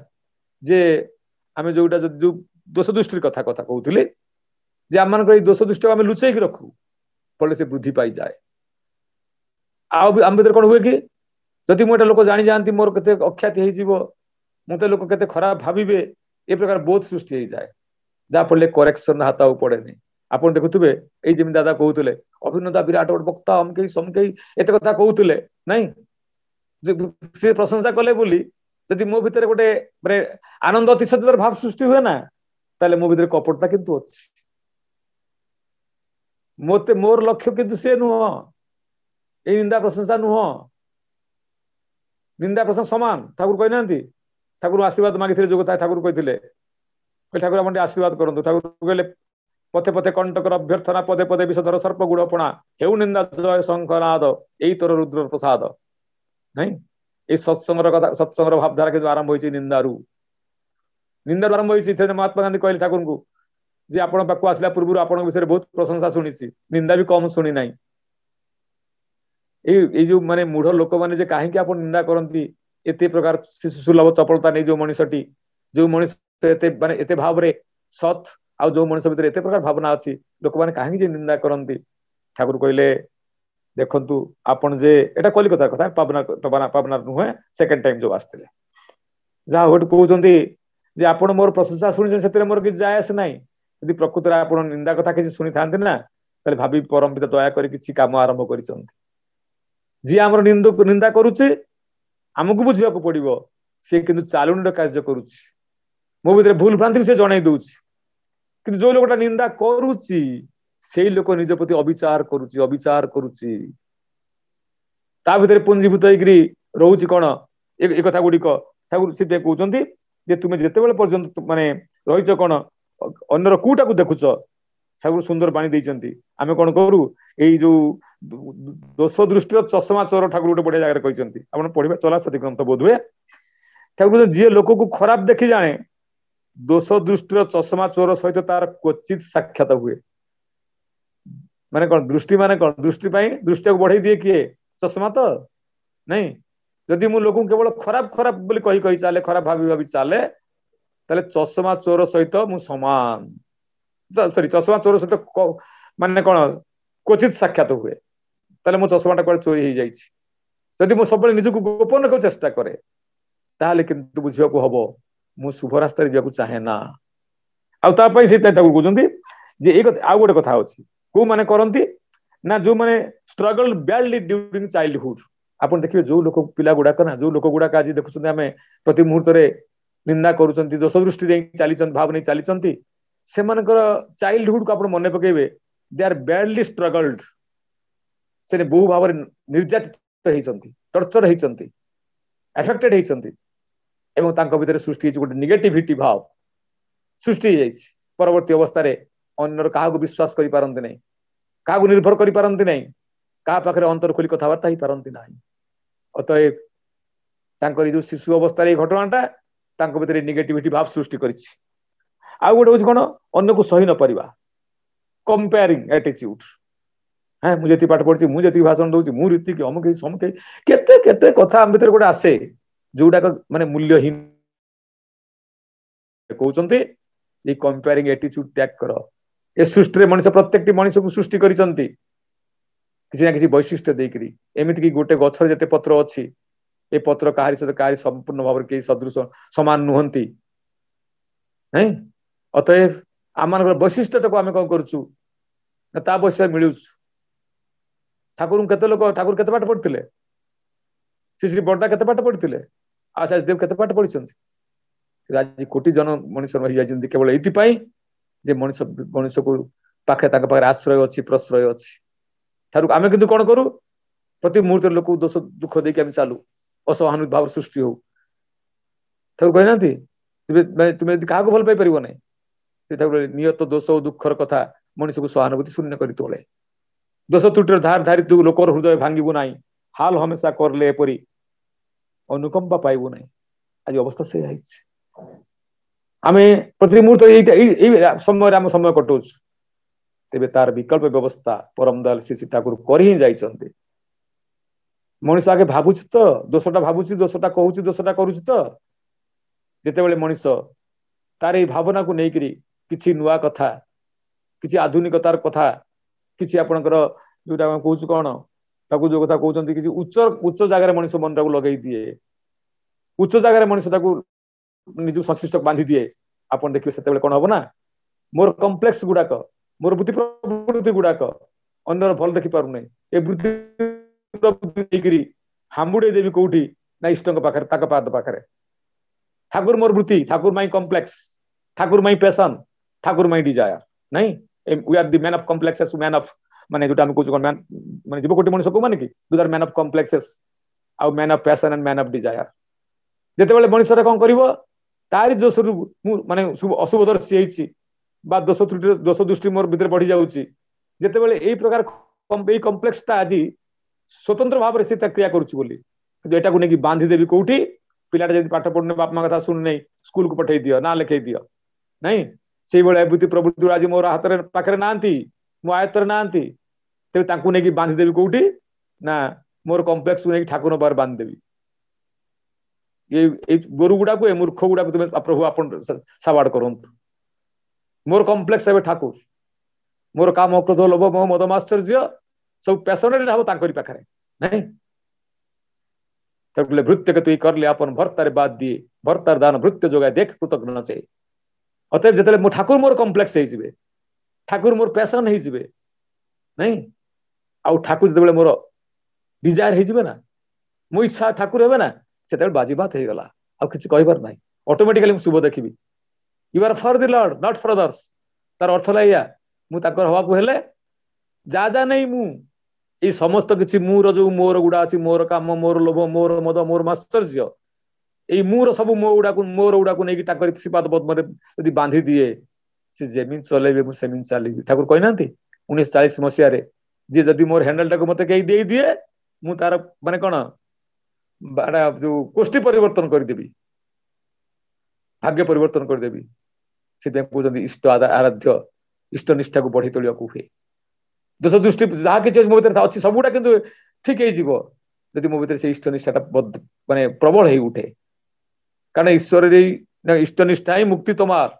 [SPEAKER 2] जे आम जोटा जो दोष दृष्टि कथा कथा कहते जे आम मान दोष दृष्टि आम लुचेक रखू फल से वृद्धि पाई जाए आम भर कौन हुए कि जदि मुझे लोक जानी जाती मोर के अख्याति हो मत लोक के खराब भावे ए प्रकार बोध सृष्टि हो जाए जहाँ फल करेक्शन हाथ पड़े नहीं आप देखुवे ये दादा कहते अभिनंदा विराट गोटे वक्ता अमकई समकई एत कथा कहते नहीं सी प्रशंसा कले बोली जदि मो भितर गोटे माने आनंद अतिशय भाव सृष्टि हुए ना ताले मो भितर कपटता किंतु अच्छी मते मोर लक्ष्य किंतु से नुह ये निंदा प्रशंसा नुह निंदा प्रशंसा समान ठाकुर कहना ठाकुर आशीर्वाद मांगी जो कथा ठाकुर कहते ठाकुर आप आशीर्वाद करूँ ठाकुर कहले पथे पथे कंटकर अभ्यर्थना पदे पदे विषधर सर्प गुड़पणा हेउ निंदा जय शंखनाद यही तोर रुद्र प्रसाद नहीं ये सत्संगर कथा सत्संगर भावधारा के आरंभ होती निंदारू निंदारू आरंभ होती महात्मा गांधी कहले ठाकुर को जे आपण पाक आसला पूर्व आपण विषय बहुत प्रशंसा शुणी निंदा भी कम शुणी ना जो माने मूढ़ लोक मैंने जे कहीं आप निंदा करती एते प्रकार शिशु सुलभ चपलता नहीं जो मनीषटी जो मनीष एते माने एते भाव रे सत ଆଉ ଯୋଉ ମଣିଷ ଭିତରେ ଏତେ ପ୍ରକାର ଭାବନା ଅଛି ଲୋକମାନେ କାହିଁକି ଯେ ନିନ୍ଦା କରନ୍ତି? ଠାକୁର କହିଲେ ଦେଖନ୍ତୁ ଆପଣ ଯେ ଏଟା କଲିକତା କଥା, ପାବନା ନୁହେଁ, ସେକେଣ୍ଡ ଟାଇମ ଯୋଉ ଆସିଥିଲେ, ଯାହା ଗୋଟେ କହୁଛନ୍ତି ଯେ ଆପଣ ମୋର ପ୍ରଶଂସା ଶୁଣିଛନ୍ତି, ସେଥିରେ ମୋର କିଛି ଯାଏ ଆସେ ନାହିଁ। ଯଦି ପ୍ରକୃତରେ ଆପଣ ନିନ୍ଦା କଥା କିଛି ଶୁଣିଥାନ୍ତି ନା, ତାହେଲେ ଭାବି ପରମ ପିତା ଦୟା କରି କିଛି କାମ ଆରମ୍ଭ କରିଛନ୍ତି। ଯିଏ ଆମର ନିନ୍ଦା କରୁଛି ଆମକୁ ବୁଝିବାକୁ ପଡିବ, ସେ କିନ୍ତୁ ଚାଲୁଣିର କାର୍ଯ୍ୟ କରୁଛି। ମୋ ଭିତରେ ଭୁଲ ଭ୍ରାନ୍ତି ସେ ଜଣେଇ ଦଉଛି, କିନ୍ତୁ ଯୋଉ ଲୋକଟା ନିନ୍ଦା କରୁଛି ସେଇ ଲୋକ ନିଜ ପ୍ରତି ଅବିଚାର କରୁଛି। ତା ଭିତରେ ପୁଞ୍ଜୀଭୂତ ହେଇକିରି ରହୁଛି କଣ ଏ କଥା ଗୁଡିକ। ଠାକୁର ସେ କହୁଛନ୍ତି ଯେ ତୁମେ ଯେତେବେଳେ ପର୍ଯ୍ୟନ୍ତ ମାନେ ରହିଛ କଣ ଅନ୍ୟର କୋଉଟାକୁ ଦେଖୁଛ, ଠାକୁର ସୁନ୍ଦର ବାଣୀ ଦେଇଛନ୍ତି। ଆମେ କଣ କରୁ, ଏଇ ଯୋଉ ଦୋଷ ଦୃଷ୍ଟିର ଚଷମା ଚୋର ଠାକୁର ଗୋଟେ ବଢିଆ ଜାଗାରେ କହିଛନ୍ତି, ଆପଣ ପଢିବେ ଚଲାସତି ଗ୍ରନ୍ଥ ବୋଧ ହୁଏ। ଠାକୁର ଯିଏ ଲୋକକୁ ଖରାପ ଦେଖି ଜାଣେ, ଦୋଷ ଦୃଷ୍ଟିର ଚଷମା ଚୋର ସହିତ ତାର କ୍ୱଚିତ ସାକ୍ଷାତ ହୁଏ। ମାନେ କଣ ଦୃଷ୍ଟି, ମାନେ କଣ ଦୃଷ୍ଟି ପାଇଁ ଦୃଷ୍ଟିକୁ ବଢେଇ ଦିଏ କିଏ? ଚଷମା ତ ନାଇଁ। ଯଦି ମୁଁ ଲୋକଙ୍କୁ କେବଳ ଖରାପ ବୋଲି କହି ଚାଲେ, ଖରାପ ଭାବି ଚାଲେ, ତାହେଲେ ଚଷମା ଚୋର ସହିତ ମୁଁ ସମାନ। ସରି, ଚଷମା ଚୋର ସହିତ ମାନେ କଣ କ୍ୱଚିତ ସାକ୍ଷାତ ହୁଏ, ତାହେଲେ ମୋ ଚଷମାଟା କୁଆଡେ ଚୋରି ହେଇଯାଇଛି। ଯଦି ମୁଁ ସବୁବେଳେ ନିଜକୁ ଗୋପନ କରିବାକୁ ଚେଷ୍ଟା କରେ, ତାହେଲେ କିନ୍ତୁ ବୁଝିବାକୁ ହବ ମୁଁ ଶୁଭ ରାସ୍ତାରେ ଯିବାକୁ ଚାହେଁ ନା। ଆଉ ତା ପାଇଁ ସେ ତାକୁ କହୁଛନ୍ତି ଯେ ଏଇ କଥା। ଆଉ ଗୋଟେ କଥା ଅଛି, କୋଉମାନେ କରନ୍ତି ନା, ଯୋଉମାନେ ଷ୍ଟ୍ରଗଲ ବ୍ୟାଡଲି ଡ୍ୟୁରିଂ ଚାଇଲ୍ଡହୁଡ। ଆପଣ ଦେଖିବେ ଯୋଉ ଲୋକ ପିଲା ଗୁଡାକ ନା, ଯୋଉ ଲୋକ ଗୁଡାକ ଆଜି ଦେଖୁଛନ୍ତି ଆମେ ପ୍ରତି ମୁହୂର୍ତ୍ତରେ ନିନ୍ଦା କରୁଛନ୍ତି, ଦୋଷ ଦୃଷ୍ଟି ଦେଇ ଚାଲିଛନ୍ତି, ଭାବ ନେଇ ଚାଲିଛନ୍ତି, ସେମାନଙ୍କର ଚାଇଲ୍ଡହୁଡ କୁ ଆପଣ ମନେ ପକେଇବେ, ଦେ ଆର୍ ବ୍ୟାଡଲି ଷ୍ଟ୍ରଗଲ୍ଡ। ସେ ବହୁ ଭାବରେ ନିର୍ଯାତିତ ହେଇଛନ୍ତି, ଟର୍ଚର ହେଇଛନ୍ତି, ଆଫେକ୍ଟେଡ ହେଇଛନ୍ତି, ଏବଂ ତାଙ୍କ ଭିତରେ ସୃଷ୍ଟି ହେଇଛି ଗୋଟେ ନେଗେଟିଭିଟି ଭାବ ସୃଷ୍ଟି ହେଇଯାଇଛି। ପରବର୍ତ୍ତୀ ଅବସ୍ଥାରେ ଅନ୍ୟର କାହାକୁ ବିଶ୍ୱାସ କରିପାରନ୍ତି ନାହିଁ, କାହାକୁ ନିର୍ଭର କରିପାରନ୍ତି ନାହିଁ, କାହା ପାଖରେ ଅନ୍ତର ଖୋଲି କଥାବାର୍ତ୍ତା ହେଇପାରନ୍ତି ନାହିଁ। ଅତଏବ ତାଙ୍କର ଏଇ ଯୋଉ ଶିଶୁ ଅବସ୍ଥାରେ ଏଇ ଘଟଣାଟା ତାଙ୍କ ଭିତରେ ନେଗେଟିଭିଟି ଭାବ ସୃଷ୍ଟି କରିଛି। ଆଉ ଗୋଟେ ହଉଛି କଣ, ଅନ୍ୟକୁ ସହି ନ ପାରିବା, କମ୍ପେୟାରିଂ ଆଟିଚ୍ୟୁଡ। ମୁଁ ଯେତିକି ପାଠ ପଢିଛି, ମୁଁ ଯେତିକି ଭାଷଣ ଦଉଛି, ମୁଁ ରୀତିକି ଅମୁକ ସମୁକ, କେତେ କେତେ କଥା ଆମ ଭିତରେ ଗୋଟେ ଆସେ, ଯୋଉଟାକ ମାନେ ମୂଲ୍ୟହୀନ। କହୁଛନ୍ତି ଏଇ କମ୍ପେୟାରିଂ ଆଟିଚ୍ୟୁଡ ତ୍ୟାଗ କର। ଏ ସୃଷ୍ଟିରେ ମଣିଷ ପ୍ରତ୍ୟେକଟି ମଣିଷକୁ ସୃଷ୍ଟି କରିଛନ୍ତି କିଛି ନା କିଛି ବୈଶିଷ୍ଟ୍ୟ ଦେଇକିରି। ଏମିତିକି ଗୋଟେ ଗଛରେ ଯେତେ ପତ୍ର ଅଛି, ଏ ପତ୍ର କାହାରି ସହିତ କାହାରି ସମ୍ପୂର୍ଣ୍ଣ ଭାବରେ କେହି ସଦୃଶ ସମାନ ନୁହନ୍ତି, ନାଇଁ। ଅତଏବ ଆମମାନଙ୍କର ବୈଶିଷ୍ଟ୍ୟଟାକୁ ଆମେ କଣ କରୁଛୁ ନା, ତା ବୈଶିଷ୍ଟ୍ୟ ମିଳୁଛୁ। ଠାକୁର କେତେ ପାଠ ପଢିଥିଲେ? ଶ୍ରୀ ବରଦା କେତେ ପାଠ ପଢିଥିଲେ? ଆଚାର୍ଯ୍ୟ ଦେବ କେତେ ପାଠ ପଢିଛନ୍ତି? ଆଜି କୋଟି ଜନ ମଣିଷ ରହିଯାଇଛନ୍ତି କେବଳ ଏଇଥିପାଇଁ ଯେ ମଣିଷକୁ ତାଙ୍କ ପାଖରେ ଆଶ୍ରୟ ଅଛି, ପ୍ରଶ୍ରୟ ଅଛି। ଆମେ କିନ୍ତୁ କଣ କରୁ, ପ୍ରତି ମୁହୂର୍ତ୍ତରେ ଲୋକକୁ ଦୋଷ ଦୁଃଖ ଦେଇକି ଆମେ ଚାଲୁ, ଅସହାନୁଭୂତି ଭାବ ସୃଷ୍ଟି ହଉ। ଠାକୁର କହିନାହାନ୍ତି ତୁମେ ଯଦି କାହାକୁ ଭଲ ପାଇପାରିବ ନାହିଁ, ସେ ଠାକୁର ନିୟତ ଦୋଷ ଓ ଦୁଃଖର କଥା ମଣିଷକୁ ସହାନୁଭୂତି ଶୂନ୍ୟ କରି ତୋଳେ। ଦୋଷ ତ୍ରୁଟିର ଧାର ଧାରି ତୁ ଲୋକର ହୃଦୟ ଭାଙ୍ଗିବୁ ନାହିଁ, ହାଲ ହମେଶା କରଲେ ଏପରି ଅନୁକମ୍ପା ପାଇବୁ ନାହିଁ। ଆଜି ଅବସ୍ଥା ସେଇଆ ହେଇଛି। ଆମେ ପ୍ରତି ମୁହୂର୍ତ୍ତ ଏଇ ସମୟରେ ଆମ ସମୟ କଟଉଛୁ। ତେବେ ତାର ବିକଳ୍ପ ବ୍ୟବସ୍ଥା ପରମ ଦୟାଲ ଶ୍ରୀ ଠାକୁର କରି ହିଁ ଯାଇଛନ୍ତି। ମଣିଷ ଆଗେ ଭାବୁଛି ତ, ଦୋଷଟା ଭାବୁଛି, ଦୋଷଟା କହୁଛି, ଦୋଷଟା କରୁଛି ତ। ଯେତେବେଳେ ମଣିଷ ତାର ଏଇ ଭାବନାକୁ ନେଇକରି କିଛି ନୂଆ କଥା, କିଛି ଆଧୁନିକତାର କଥା, କିଛି ଆପଣଙ୍କର ଯୋଉଟା ଆମେ କହୁଛୁ କଣ, ତାକୁ ଯୋଉ କଥା କହୁଛନ୍ତି, କିଛି ଉଚ୍ଚ ଜାଗାରେ ମଣିଷ ମନଟାକୁ ଲଗେଇ ଦିଏ, ଉଚ୍ଚ ଜାଗାରେ ମଣିଷ ତାକୁ ନିଜକୁ ସଂଶ୍ଳିଷ୍ଟ ବାନ୍ଧି ଦିଏ। ଆପଣ ଦେଖିବେ ସେତେବେଳେ କଣ ହବ ନା, ମୋର କମ୍ପ୍ଲେକ୍ସ ଗୁଡାକ, ମୋର ବୃତ୍ତି ପ୍ରବୃତ୍ତି ଗୁଡାକ ଅନ୍ୟର ଭଲ ଦେଖି ପାରୁନାହିଁ, ଏ ବୃତ୍ତି ଦେଇକିରି ହାମ୍ବୁଡେଇ ଦେବି କୋଉଠି ନା ଇଷ୍ଟଙ୍କ ପାଖରେ, ତାଙ୍କ ପାଦ ପାଖରେ। ଠାକୁର ମୋର ବୃତ୍ତି, Thakur my complex, Thakur my passion, Thakur my desire. ନାଇଁ, we are the man of complexes, man of माने जोटा हम कुछ ମ୍ୟାନ ମାନେ ଯିବ କୋଟି ମଣିଷ ମାନେ କି ଦୁ ଆର୍ ମ୍ୟାନ ଅଫ କମ୍ପ୍ଲେକ୍ସେସ୍ ଆଉ man of passion and man of desire. ଯେତେବେଳେ ମଣିଷଟା କଣ କରିବ, ତାରି ଦୋଷରୁ ମୁଁ ମାନେ ଅଶୁଭ ଦର୍ଶୀ ହେଇଛି ବା ଦୋଷ ତ୍ରୁଟି ଦୋଷ ଦୃଷ୍ଟି ମୋର ଭିତରେ ବଢି ଯାଉଛି, ଯେତେବେଳେ ଏଇ ପ୍ରକାର ଏଇ କମ୍ପ୍ଲେକ୍ସଟା ଆଜି ସ୍ୱତନ୍ତ୍ର ଭାବରେ ସେ କ୍ରିୟା କରୁଛି ବୋଲି, କିନ୍ତୁ ଏଟାକୁ ନେଇକି ବାନ୍ଧି ଦେବି କୋଉଠି, ପିଲାଟା ଯଦି ପାଠ ପଢୁନି, ବାପା ମା କଥା ଶୁଣୁନି, ସ୍କୁଲକୁ ପଠେଇ ଦିଅ, ନା ଲେଖେଇ ଦିଅ। ନାଇଁ, ସେଇଭଳିଆ ବୃତ୍ତି ପ୍ରବୃତ୍ତି ଆଜି ମୋର ହାତରେ ପାଖରେ ନାହାନ୍ତି, ମୋ ଆୟତ୍ତରେ ନାହାନ୍ତି, ତେବେ ତାଙ୍କୁ ନେଇକି ବାନ୍ଧିଦେବି କୋଉଠି ନା ମୋର କମ୍ପ୍ଲେକ୍ସକୁ ନେଇକି ଠାକୁର ପାଖରେ ବାନ୍ଧିଦେବି। ଏଇ ଗୋରୁ ଗୁଡାକୁ, ଏ ମୂର୍ଖ ଗୁଡାକୁ ତୁମେ ପ୍ରଭୁ ଆପଣ ସାବାଡ କରନ୍ତୁ। मोर कम्प्लेक्स हे ठाकुर मोर काम क्रोध लोभ मोह मद माश्चर्य सब पैशनेट हम तांकरी पाखरे नहीं बोले भृत्य के तुई कर ले अपन भर्तार बाद दिए भर्तार दान भृत्य जोगाए देख कृतज्ञ नचे अतएव जिते मो ठाकुर मोर कम्प्लेक्स हो ठाकुर मोर पैशन हो नहीं आउ ठाकुर जिते मोर डिजायर हो ना मो इच्छा ठाकुर हे ना से बाजी बात हो गला आ किसी कहबार ना ऑटोमेटिकली शुभ देखी you are for the lord not for others तार अर्थ लाइया मुझे हवा को हेले जा जा नहीं मु ये समस्त किसी मूर जो मोर गुड़ा अच्छी मोर काम मोर लोभ मोर मद मोर माश्चर्य यही मूर सब मोर गुड़ा को नहीं श्रीपाद पद्म यदि बांधि दिए सी जमी चलेबे मुझे चलि ठाकुर कहना 1940 मसीह जी जदि मोर हैंडल टाक मत कहीं दे दिए मु तार माने कौन जो गोष्ठी परिवर्तन करदेवी भाग्य परिवर्तन करदेवी से इष्ट आराध्य इष्ट निष्ठा को बढ़ी तोलिया हुए दोष दृष्टि जहाँ किसी मो भर अच्छी सबूटा किंतु ठीक है मो भर से इष्ट निष्ठा माने प्रबल हो उठे कारण ईश्वर इष्ट निष्ठा ही मुक्ति तोमार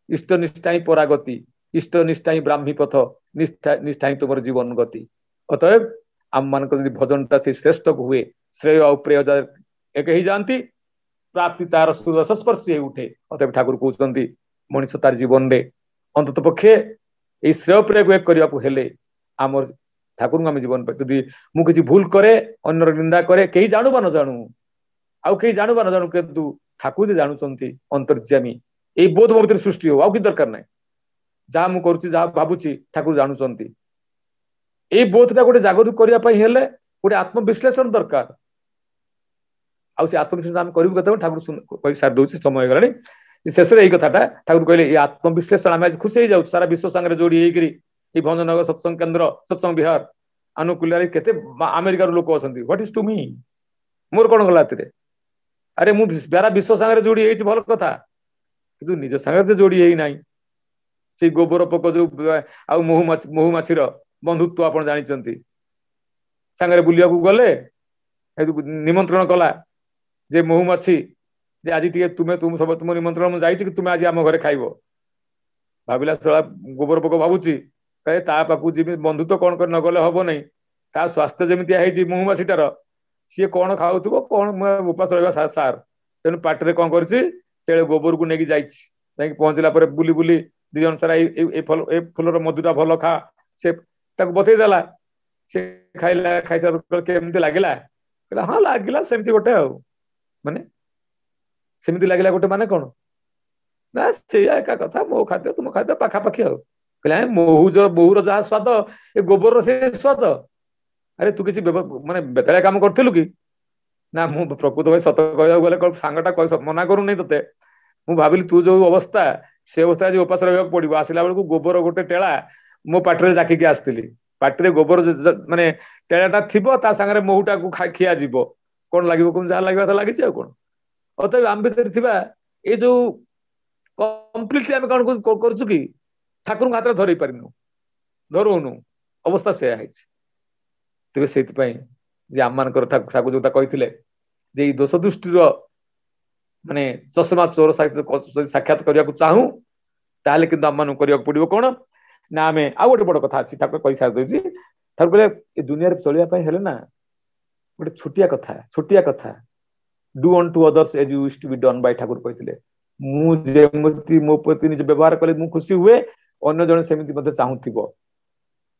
[SPEAKER 2] इष्ट निष्ठा ही परागति इष्ट निष्ठा ही ब्राह्मी पथ निष्ठा ही तुम जीवन गति अतएव आम मान भजनटा से श्रेष्ठ को हुए श्रेय और प्रेय एक ही जानती प्राप्ति तार सुस्पर्शी उठे अतएव ठाकुर कहते मनीष तार जीवन में अंतत पक्षे ये श्रेय प्रेय को एक करने आमर ठाकुर आम जीवन जदि मुझे भूल करे अन्यर निंदा करे कहीं जानू बा न जानू आउ कहीं जानू बा न जानू किंतु ठाकुर जे जानुचंती अंतर्यामी ये बोध मो भीतर सृष्टि हो आउ कि दरकार ना जहाँ मुझे करुच्ची जहाँ भावुची ठाकुर जानुचंती ये बोधटा गोटे जागरूक करने गोटे आत्मविश्लेषण दरकार आउ से आत्मविश्लेषण आम करूँ कत ठाकुर कही सारी दूसरी समय गलानी शेष यही कथाटा ठाकुर कहले ये आत्मविश्लेषण आम आज खुशी हो सारा विश्व सांगे जोड़ी होकर ये भंजनगर सत्संग केन्द्र सत्संग विहार आनुकूल्य केते अमेरिकार लोक अच्छा व्हाट इज टू मी मोर कौन गला अरे मु सारा विश्व सांगे जोड़ी होती भल कथा कि निज सांगे जोड़ी होना से गोबर पोक जो आउ महुमाछीर बंधुत्व आप जानते सांगे बुलिया गले निमंत्रण कला जे महुमाछी जे आज तुम्हें तुम सब तुम निमंत्रण मुझे कि तुम्हें आज आम घरे खाइब भाविला शला गोबर पोक भावुची कहे ता पाखु जी बंधुत्व कौन कर नगले हम नहीं ता स्वास्थ्य जमी महुमाछीटार सी कौन खाऊ कौन उपास रहा सार तेणु पाटे कौन कर गोबर को लेकिन जाकि पहुंचला बुली बुली दी जन सारा फूलर मधुटा भल खा से बतईदेला से खाइला खाई सार केमती लगिला कहला हाँ लगिला सेमती गोटे माने सेमती लगिला गोटे माने कौन ना से एका कथा मो खाद्य तुम खाद्य पाखापाखि कहले मोहूर जहाँ स्वाद ये गोबर से स्वाद अरे तू किसी माने बेतालिया काम करूँ कि ना मु प्रकृत भाई सत कह गले सांगटा मना करू नहीं ते मु भाविली तू जो अवस्था से अवस्था आज उपास रहा पड़ो आसला बेलू गोबर गोटे टेला मो पाटे जाकिकी आसती पाटे गोबर माने टेलाटा थी सागर मोहूटा को खिया जीव कौन लगे कौन जहाँ लगे लगी कौन अतएव आम भर ये जो कम्प्लीटली आम कौन करूँ कि ठाकुर हाथ में धरई पारिनु धरुनु अवस्था से तेरे से आम मान ठाकुर जो कही जे दोष दृष्टि माने चषमा चोर साक्षात करने को चाहूँ ताले कि आम मान पड़ो कौन ना आम आउ गोटे बड़ कथा अच्छी ठाकुर कही सारी ठाकुर कहले दुनिया चलिए ना गोटे छोटिया कथा do on to others as you used to be done by Thakur कहते मुझे मो प्रति निज व्यवहार कले मु खुशी हुए अन्य जन सेमती चाहूब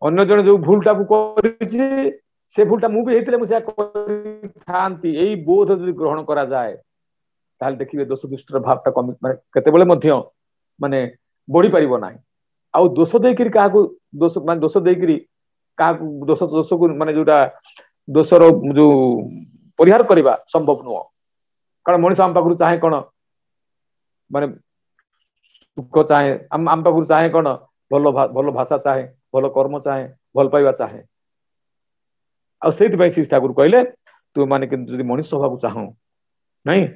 [SPEAKER 2] अन्य जन जो भूलटा को से भूलटा मुझे मुझे यही बोध जो ग्रहण करा जाए ताल देखिए दोष दृष्टि भावटा कमी केतेबेले माने बढ़ी पारिबो ना आउ दोष देकर क्या दोष मान दोष देकर क्या दोष दोष को माने जोटा दोषर जो परिहार करवा संभव नुह कारण मनीष आम पाखु चाहे कौन माने सुख चाहे आम पाखु चाहे कौन भल भाषा चाहे भल कर्म चाहे भल पाइबा चाहे आउ श्री ठाकुर कहले तुम माने कि मनीष हवा चाहू नहीं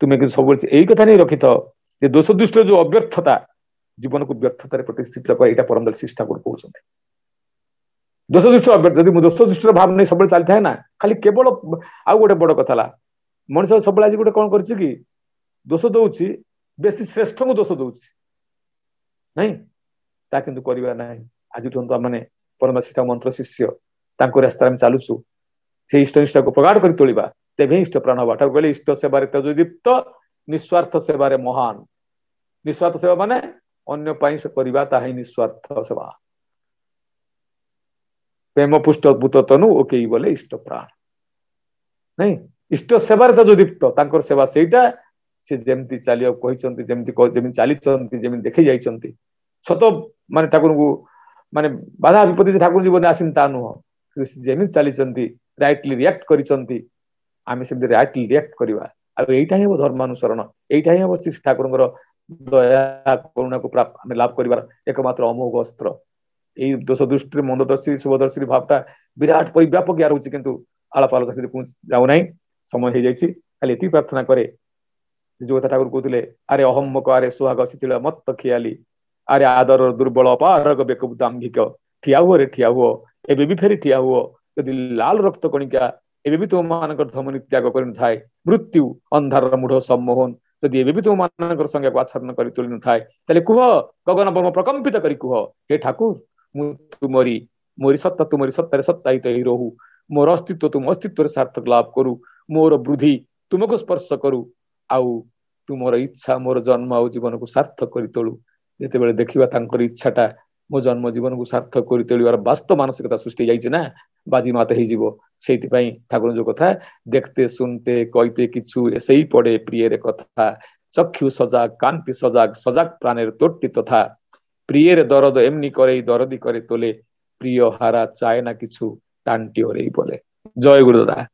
[SPEAKER 2] तुम्हें कि सब यही कथा नहीं रखी था दोष दृष्टि जो अव्यर्थता जीवन को व्यर्थतार प्रतिष्ठित कर यहाँ परम श्री ठाकुर कहते दोष दृष्टि जब दोष दृष्टि भाव नहीं सब चलता है ना खाली केवल आउ गोटे बड़ कथा मनीष सब आज गोटे कौन कर दोष दौर बेसी श्रेष्ठ को दोष दौर नहीं ता किंतु करिबा नाही आज हम माने परम शिक्षा मंत्र शिष्य तांको रास्ता में चालुछु से इष्ट निष्ठा को प्रगाढ़ कर तोलिबा तेबे इष्ट प्राण हवा ठाकुर कहले इष्ट सेवारे तेजदीप्त निस्वार्थ सेवारे महान निस्वार्थ सेवा माने अन्य पाई से करिबा ताही निस्वार्थ सेवा प्रेम पुष्ट भूत तनु ओके बोले इष्ट प्राण नहीं इष्ट सेवार तेजदीप्त तांकर सेवा सेटा से जेमती चलिया कहिसंती जेमती चली जेमती देखै जाइसंती सत माने ठाकुर को माने बाधा विपत्ति से ठाकुर जीवन आसिन ता नुह जेमती चली राइटली रिएक्ट करिसंती आमे सेमती राइटली रिएक्ट करिवा आ एइटा हे धर्मानुसरण एइटा हे श्री ठाकुरଙ୍କର दया करुणा को प्राप्त आमे लाभ करिवार एकमात्र अमोघ अस्त्र एई दोष दृष्टि मंददर्शी शुभदर्शी भावटा विराट परिव्यापक या रहउछि किंतु आलाप आलोचना से जाऊ नाही समय हो जाइछि खाली एति प्रार्थना करे जो कथा ठाकुर कहते अरे अहम्मक अरे सुहाग शीतल मत खियाली अरे आदर दुर्बल अपारग बेकब दाम्भिक ठिया हुआ रे ठिया हुआ एबे भी फेरी ठिया हुआ यदि लाल रक्त कणिका एबे भी तुम मानकर धमनी त्याग कर थाए मृत्यु अंधार मूढ़ सम्मोहन यदि एबे भी तुम मानकर संज्ञा को आच्छादन कर तुली न थाए ताले कुह गगन ब्रह्म प्रकंपित करी कुह हे ठाकुर मु तुमरी मोरी सत्ता तुमरी सत्तारे सत्ताहित ही रहू मोर अस्तित्व तुम अस्तित्व सार्थक लाभ करू मोर वृद्धि तुमको स्पर्श करू आउ तुमर इच्छा मोर जन्म आ जीवन को सार्थक कर तोलू जिते बेले देखिबा तांकर इच्छाटा मो जन्म जीवन को सार्थक कर तोलिबार वास्तव मानसिकता सृष्टि जाइए ना बाजी मात हो जीवो सेति पई ठाकुर जो कथा देखते सुनते कहते किछु ऐसे ही पड़े प्रिय रे कथा चक्षु सजाग कांति सजाग सजाग प्राणेर तोट्टी तथा प्रिय रे दरद एमनी करे दरदी करे तोले प्रिय हारा चाहे ना किछु टांटी ओरे बोले जय गुरुदादा।